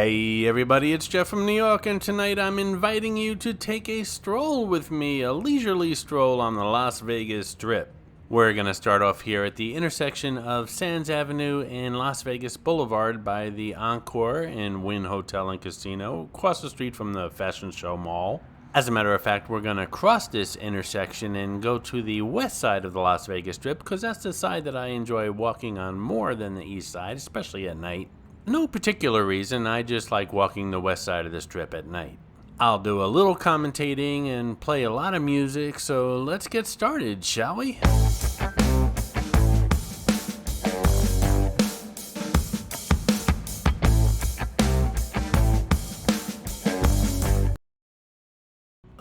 Hey everybody, it's Jeff from New York, and tonight I'm inviting you to take a stroll with me, a leisurely stroll on the Las Vegas Strip. We're going to start off here at the intersection of Sands Avenue and Las Vegas Boulevard by the Encore and Wynn Hotel and Casino, across the street from the Fashion Show Mall. As a matter of fact, we're going to cross this intersection and go to the west side of the Las Vegas Strip, because that's the side that I enjoy walking on more than the east side, especially at night. No particular reason, I just like walking the west side of the Strip at night. I'll do a little commentating and play a lot of music, so let's get started, shall we?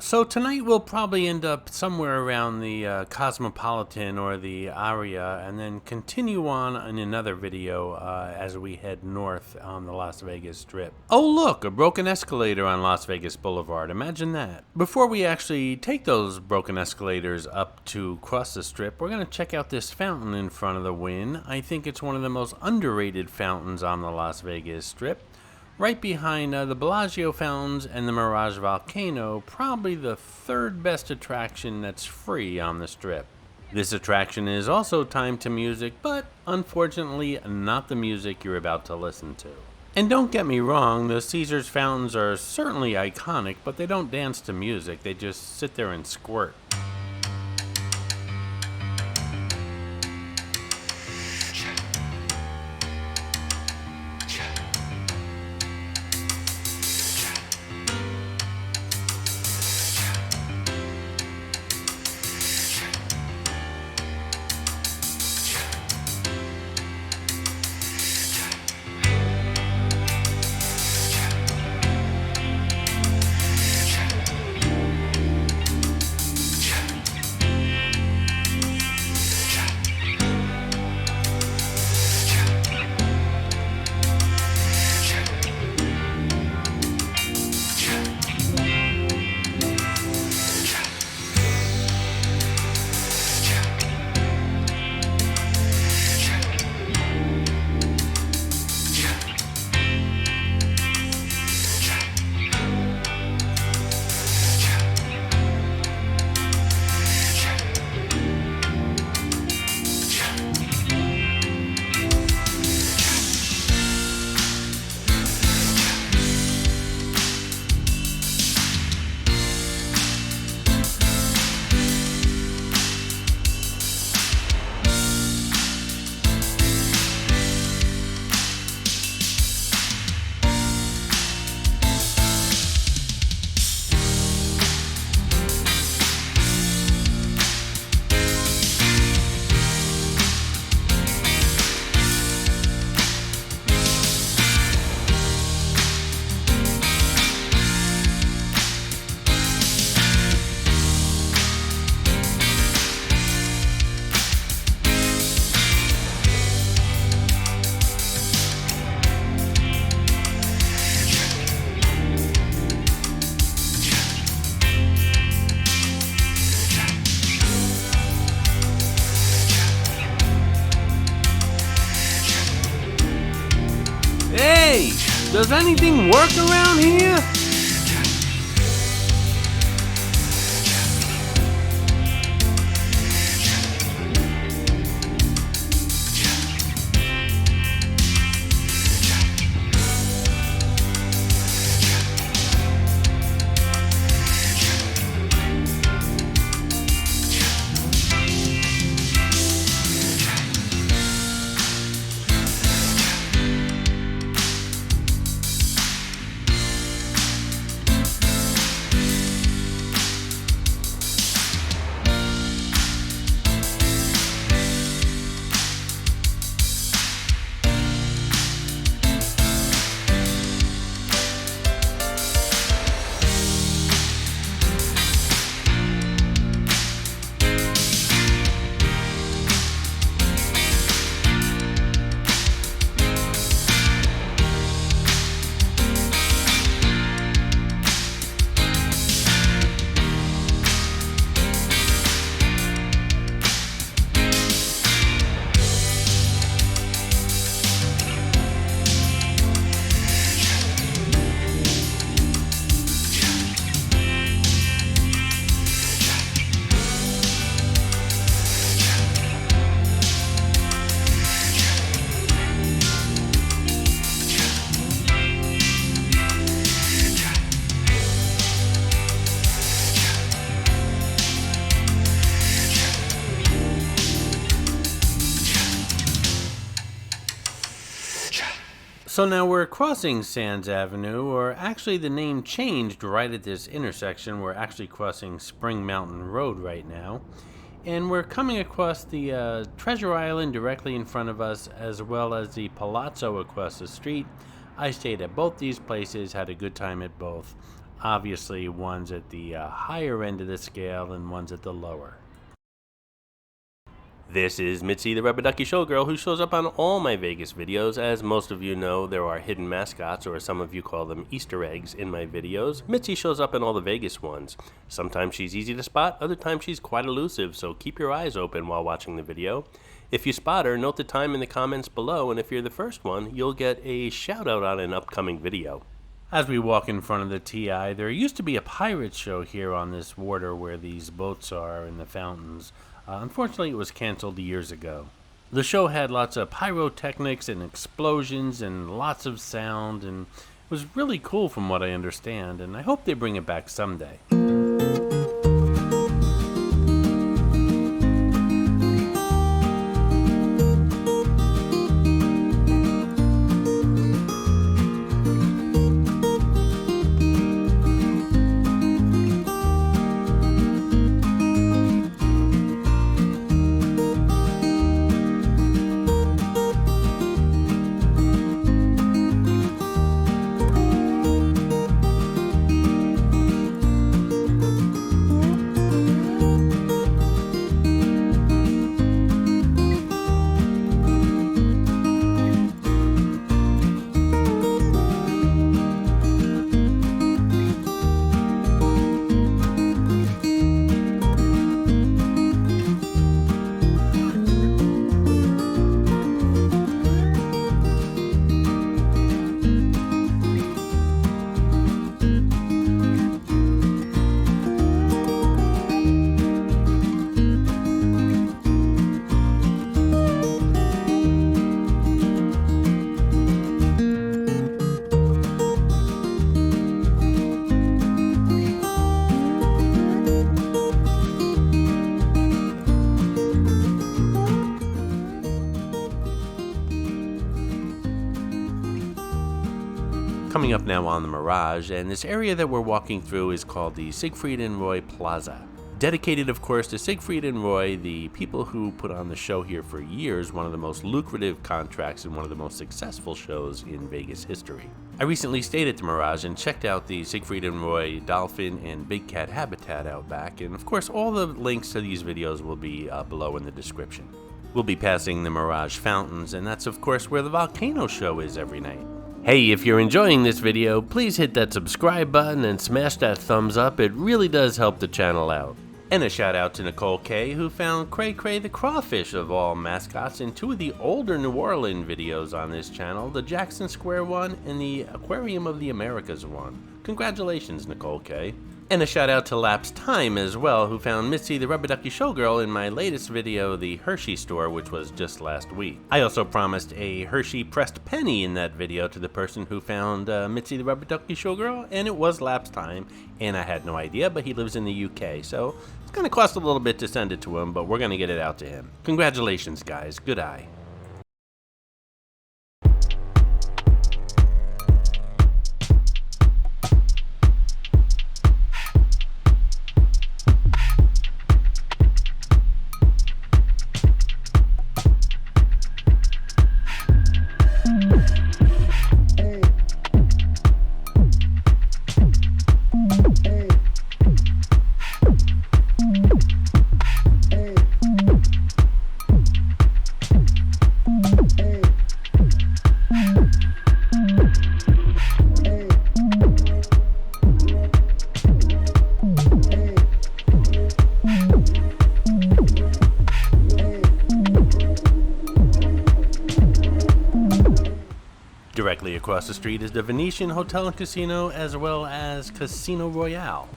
So tonight we'll probably end up somewhere around the Cosmopolitan or the Aria, and then continue on in another video as we head north on the Las Vegas Strip. Oh look, a broken escalator on Las Vegas Boulevard, imagine that. Before we actually take those broken escalators up to cross the Strip, we're going to check out this fountain in front of the Wynn. I think it's one of the most underrated fountains on the Las Vegas Strip. Right behind the Bellagio fountains and the Mirage Volcano, probably the third best attraction that's free on the Strip. This attraction is also timed to music, but unfortunately not the music you're about to listen to. And don't get me wrong, the Caesars fountains are certainly iconic, but they don't dance to music, they just sit there and squirt. Hey, does anything work around here? So now we're crossing Sands Avenue, or actually the name changed right at this intersection. We're actually crossing Spring Mountain Road right now. And we're coming across the Treasure Island directly in front of us, as well as the Palazzo across the street. I stayed at both these places, had a good time at both. Obviously, one's at the higher end of the scale and one's at the lower. This is Mitzi, the Rubber Ducky Showgirl, who shows up on all my Vegas videos. As most of you know, there are hidden mascots, or some of you call them Easter eggs, in my videos. Mitzi shows up in all the Vegas ones. Sometimes she's easy to spot, other times she's quite elusive, so keep your eyes open while watching the video. If you spot her, note the time in the comments below, and if you're the first one, you'll get a shout out on an upcoming video. As we walk in front of the TI, there used to be a pirate show here on this water where these boats are and the fountains. Unfortunately, it was canceled years ago. The show had lots of pyrotechnics and explosions and lots of sound, and it was really cool from what I understand, and I hope they bring it back someday. Coming up now on the Mirage, and this area that we're walking through is called the Siegfried and Roy Plaza. Dedicated, of course, to Siegfried and Roy, the people who put on the show here for years, one of the most lucrative contracts and one of the most successful shows in Vegas history. I recently stayed at the Mirage and checked out the Siegfried and Roy dolphin and big cat habitat out back, and of course all the links to these videos will be below in the description. We'll be passing the Mirage fountains, and that's of course where the volcano show is every night. Hey, if you're enjoying this video, please hit that subscribe button and smash that thumbs up. It really does help the channel out. And a shout out to Nicole K, who found Cray Cray the crawfish of all mascots in two of the older New Orleans videos on this channel, the Jackson Square one and the Aquarium of the Americas one. Congratulations, Nicole K. And a shout out to Lapsed Time as well, who found Mitzi the Rubber Ducky Showgirl in my latest video, the Hershey store, which was just last week. I also promised a Hershey pressed penny in that video to the person who found Mitzi the Rubber Ducky Showgirl, and it was Lapsed Time, and I had no idea, but he lives in the UK, so it's gonna cost a little bit to send it to him, but we're gonna get it out to him. Congratulations, guys. Good eye. Directly across the street is the Venetian Hotel and Casino, as well as Casino Royale.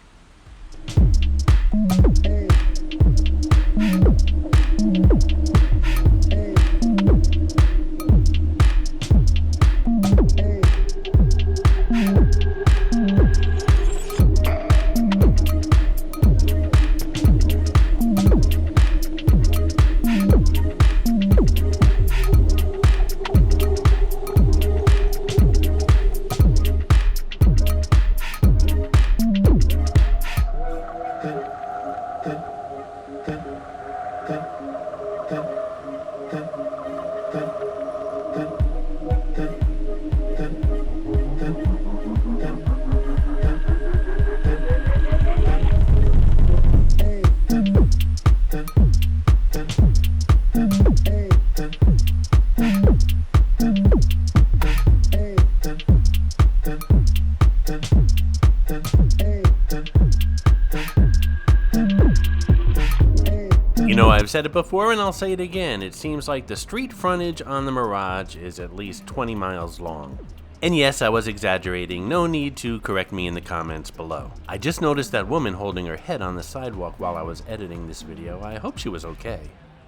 said it before and I'll say it again. It seems like the street frontage on the Mirage is at least 20 miles long. And yes, I was exaggerating. No need to correct me in the comments below. I just noticed that woman holding her head on the sidewalk while I was editing this video. I hope she was okay.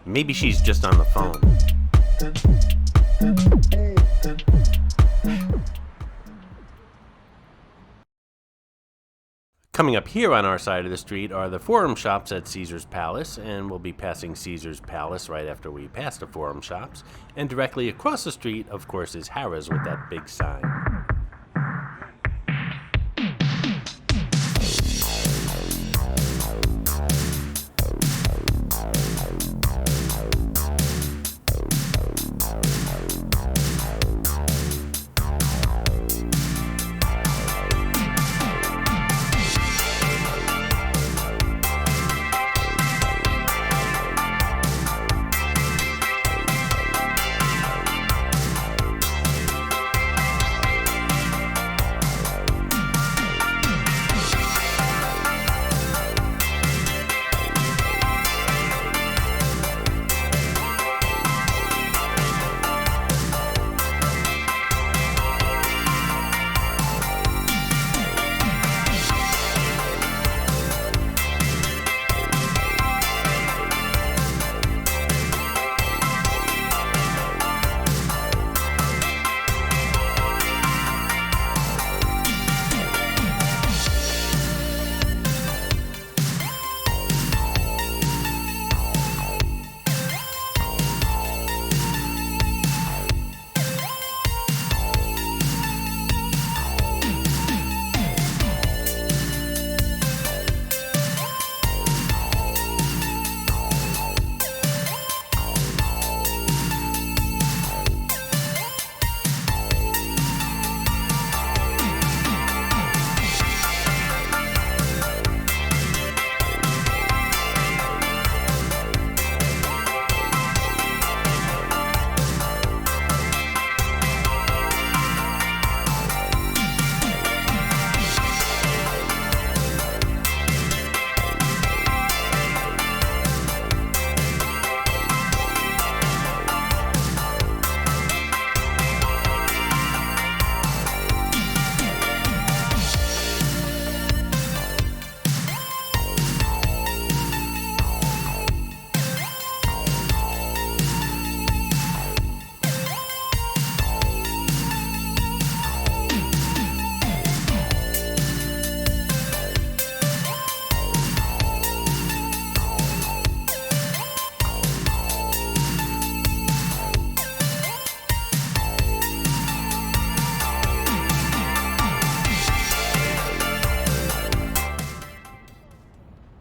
Maybe she's just on the phone. Coming up here on our side of the street are the Forum Shops at Caesar's Palace, and we'll be passing Caesar's Palace right after we pass the Forum Shops. And directly across the street, of course, is Harrah's with that big sign.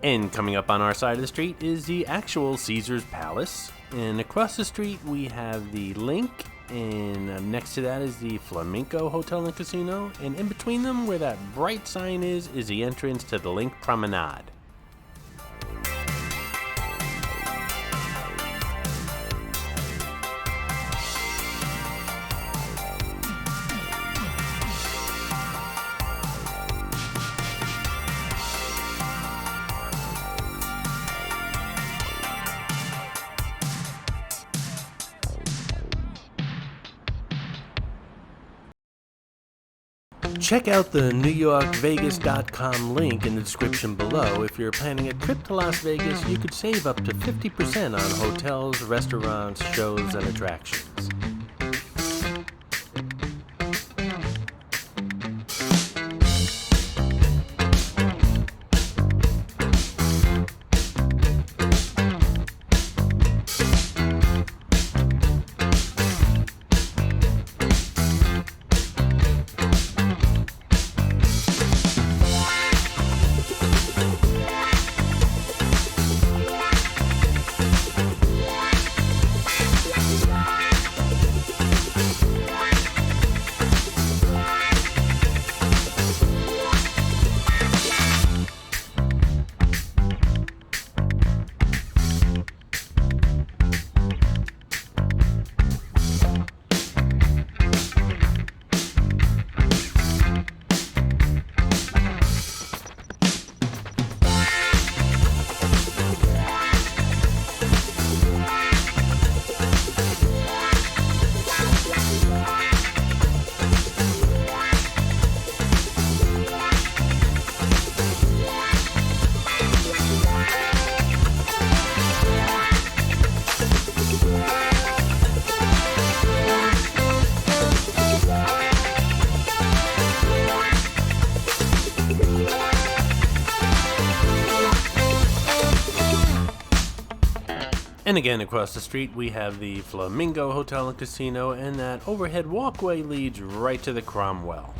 And coming up on our side of the street is the actual Caesar's Palace. And across the street we have the Link, and next to that is the Flamenco Hotel and Casino. And in between them, where that bright sign is the entrance to the Link Promenade. Check out the NewYorkVegas.com link in the description below. If you're planning a trip to Las Vegas, you could save up to 50% on hotels, restaurants, shows, and attractions. And again, across the street, we have the Flamingo Hotel and Casino, and that overhead walkway leads right to the Cromwell.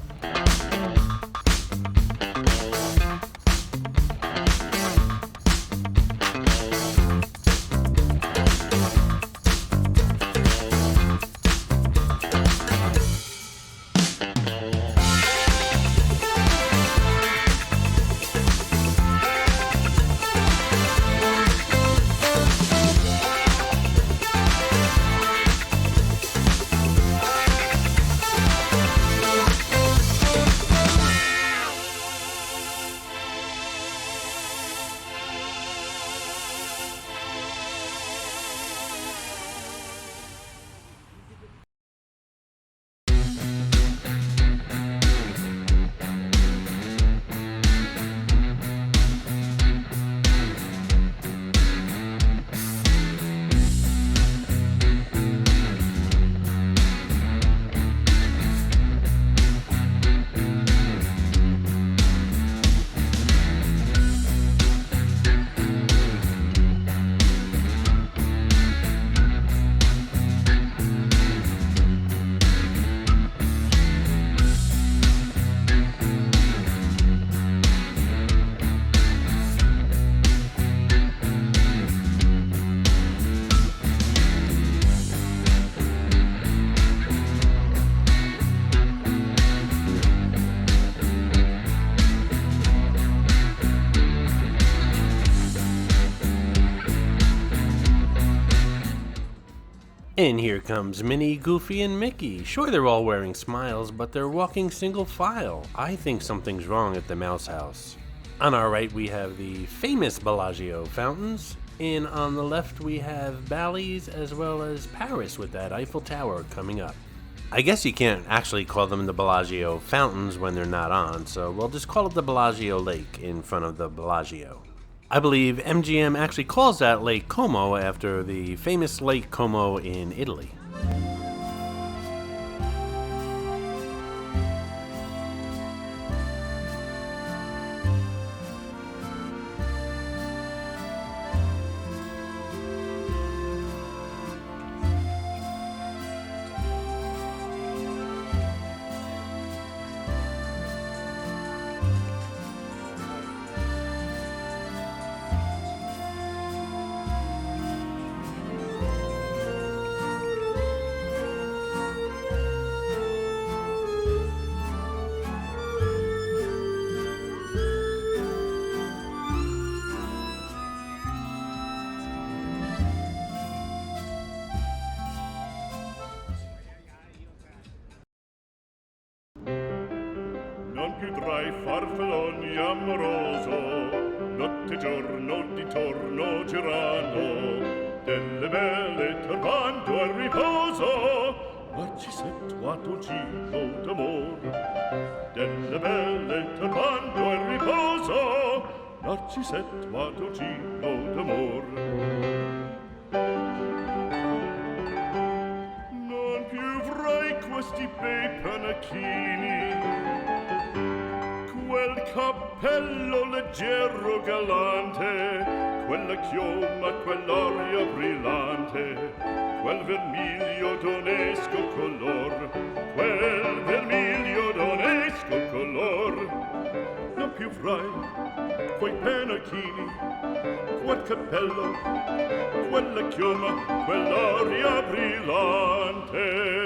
And here comes Minnie, Goofy, and Mickey. Sure, they're all wearing smiles, but they're walking single file. I think something's wrong at the Mouse House. On our right, we have the famous Bellagio fountains. And on the left, we have Bally's as well as Paris with that Eiffel Tower coming up. I guess you can't actually call them the Bellagio fountains when they're not on, so we'll just call it the Bellagio Lake in front of the Bellagio. I believe MGM actually calls that Lake Como after the famous Lake Como in Italy. Non più tra i farfalloni amoroso, notte e giorno di torno girano, delle belle turbando al riposo, ma ci s'è tuato giro d'amor. Delle belle turbando al riposo, ma ci s'è tuato giro d'amor. Non più avrai questi bei panacchini, quel cappello leggero galante, quella chioma, quell'aria brillante, quel vermiglio d'onesco color, quel vermiglio d'onesco color. Non più avrai quei pennacchini, quel cappello, quella chioma, quell'aria brillante.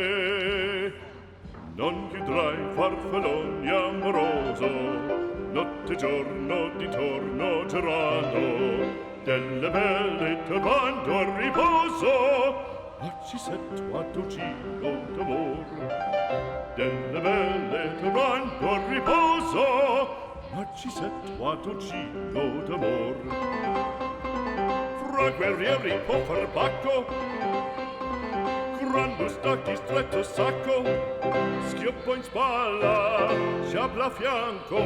Non chiudrai farfalloni amoroso, notte e giorno di torno girando, delle belle turbando al riposo, ma ci s'è tuato giro d'amor. Delle belle turbando al riposo, ma ci s'è tuato giro d'amor. Fra guerrieri può far bacco, grande stacchi, stretto sacco, schioppo in spalla, sciabla a fianco,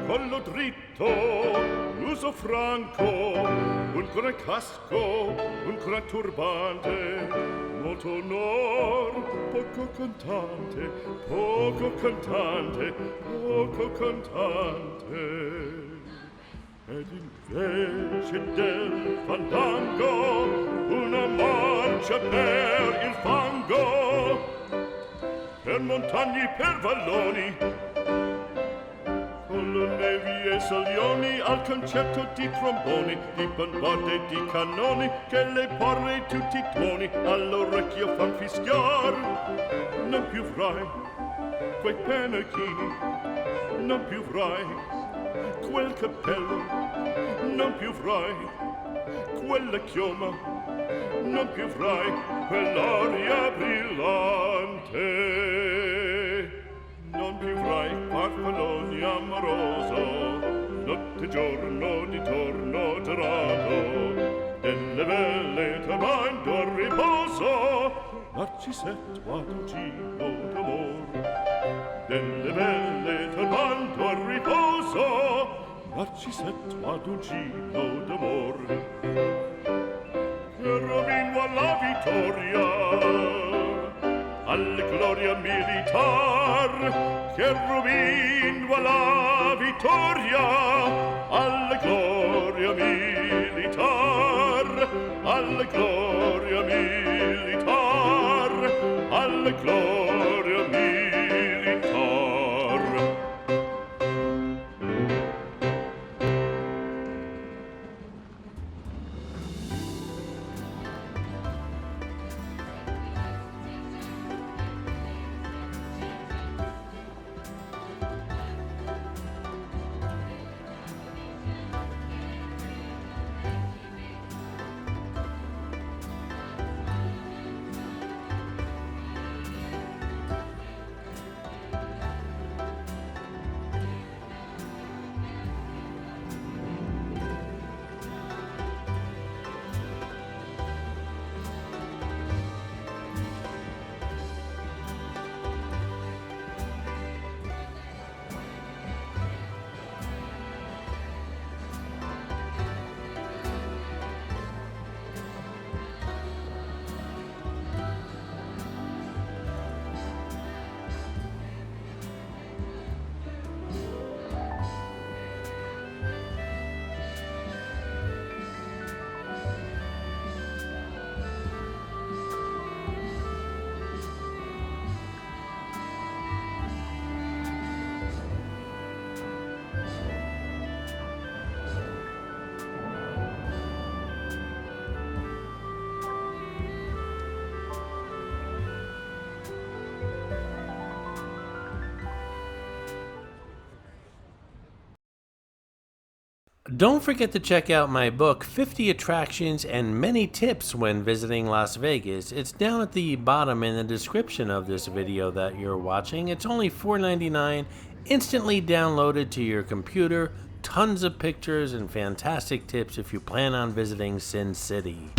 collo dritto, l'uso franco, un gran casco, un gran turbante, molto onor, poco cantante, poco cantante, poco cantante. ed invece del fandango una marcia per il fango, per montagne, per valloni, con le nevi e salioni, al concerto di tromboni, di bombarde e di cannoni, che le porre tutti i tuoni all'orecchio fan fischiar. Non più avrai quei pennacchini, non più avrai quel cappello, non più avrai quella chioma, non più avrai quell'aria brillante, non più avrai farfalloni amoroso, notte e giorno di torno girato, delle belle turbando al riposo, Narcisetto ad un giro d'amor, delle belle turbando al riposo, Narcisetto ad un giro d'amor. Cherubino alla vittoria, alla gloria militar, cherubino alla vittoria, alla gloria militar, alla gloria militar, alla gloria militar. Don't forget to check out my book, 50 Attractions and Many Tips When Visiting Las Vegas. It's down at the bottom in the description of this video that you're watching. It's only $4.99, instantly downloaded to your computer, tons of pictures and fantastic tips if you plan on visiting Sin City.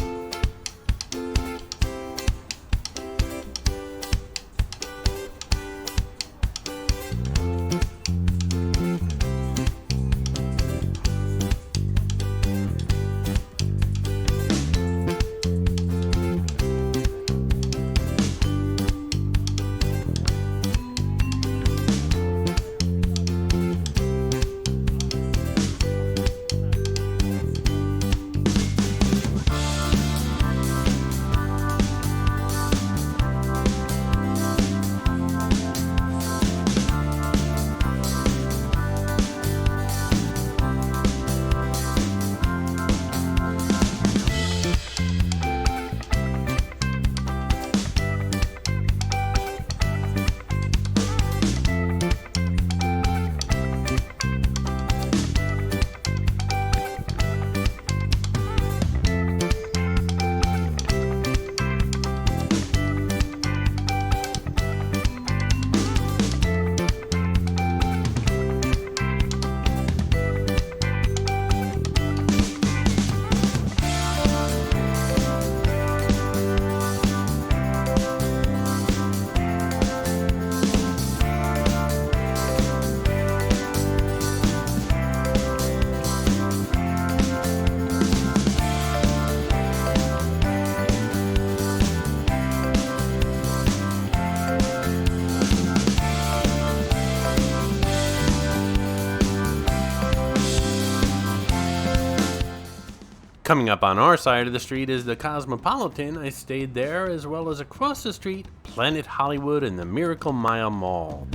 Coming up on our side of the street is the Cosmopolitan. I stayed there, as well as across the street, Planet Hollywood and the Miracle Mile Mall.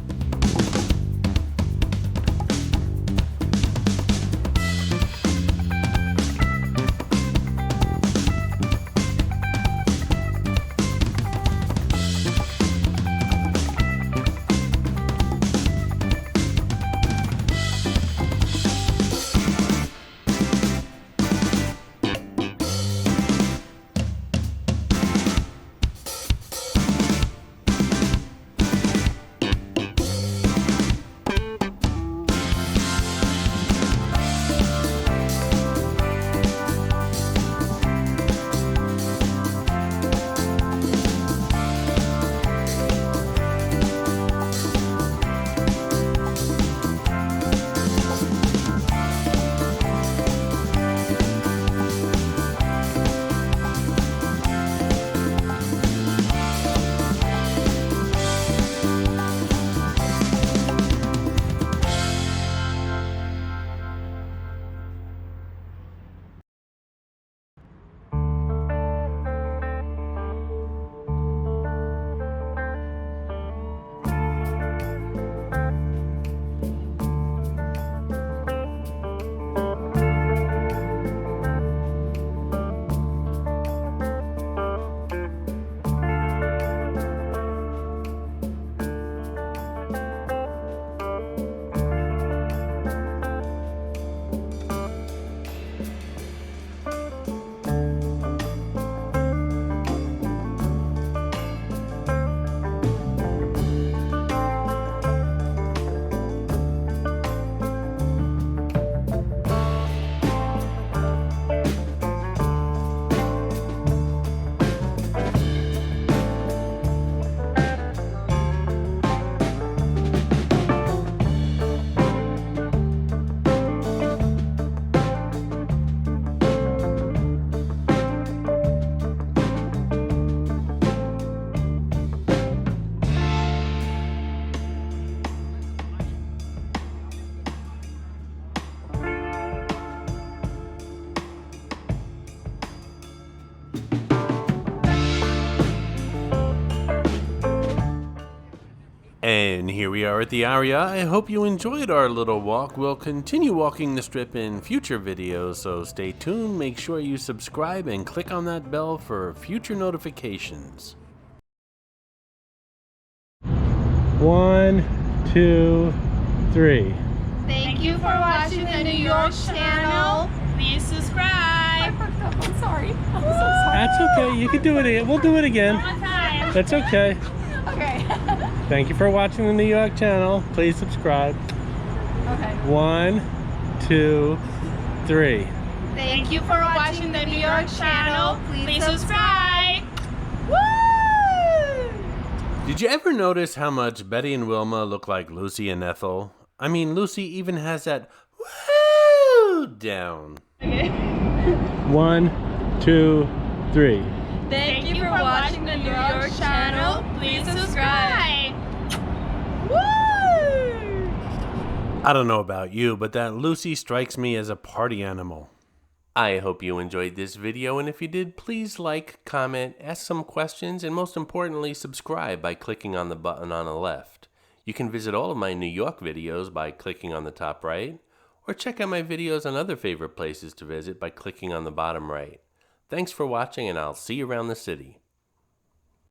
And here we are at the Aria. I hope you enjoyed our little walk. We'll continue walking the strip in future videos, so stay tuned, make sure you subscribe, and click on that bell for future notifications. 1, 2, 3. Thank you for watching the New York channel. Please subscribe. I'm sorry. I'm so sorry. That's okay. You can do it again. We'll do it again. One time. That's okay. Okay. Thank you for watching the New York channel. Please subscribe. Okay. 1, 2, 3. Thank you for watching the New York channel. Please subscribe. Woo! Did you ever notice how much Betty and Wilma look like Lucy and Ethel? I mean, Lucy even has that woo down. 1, 2, 3. Thank you for watching the New York channel. Please subscribe. Woo! I don't know about you, but that Lucy strikes me as a party animal. I hope you enjoyed this video, and if you did, please like, comment, ask some questions, and most importantly, subscribe by clicking on the button on the left. You can visit all of my New York videos by clicking on the top right, or check out my videos on other favorite places to visit by clicking on the bottom right. Thanks for watching, and I'll see you around the city.